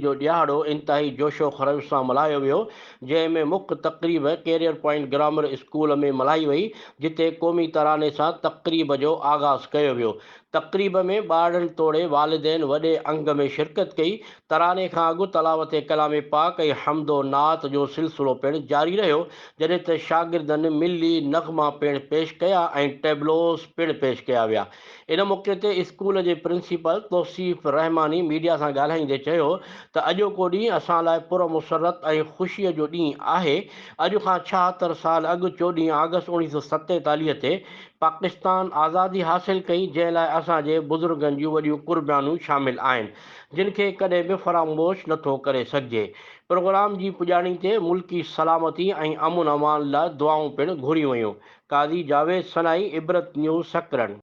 जो ॾियारो इंतिहाई जोशो ख़रोश सां मल्हायो वियो, जंहिं में मुख्य तक़रीब कैरियर पॉइंट ग्रामर स्कूल में मल्हाई वई, जिते क़ौमी तराने सां तक़रीब जो आगाज़ कयो वियो। तक़रीब में ॿारनि तोड़े वालिदैन वॾे अंग में शिरकत कई। तराने खां अॻु तलावत कलाम पाक ऐं हमदो नात जो सिलसिलो पिणु जारी रहियो, जॾहिं त शागिर्दनि मिली नग़मा पिणु पेश कया ऐं टेबलोस पिणु पेश कया विया। इन मौक़े ते स्कूल जे प्रिंसिपल तौसीफ़ रहमानी मीडिया सां ॻाल्हाईंदे चयो त अॼोको ॾींहुं असां लाइ पुरमुसरत ऐं ख़ुशीअ जो ॾींहुं आहे। अॼु खां 76 साल अॻु 14 अगस्त 1947 ते पाकिस्तान आज़ादी हासिल कई, जंहिं लाइ असांजे बुज़ुर्गनि जूं वॾियूं कुर्बानियूं शामिल आहिनि, जिन खे कॾहिं बि फरामोश नथो करे सघिजे। प्रोग्राम जी पुॼाणी ते मुल्की सलामती ऐं अमन अमान लाइ दुआऊं पिणु घुरियूं वयूं। क़ाज़ी जावेद सनाई, इबरत न्यूज़, सकरन।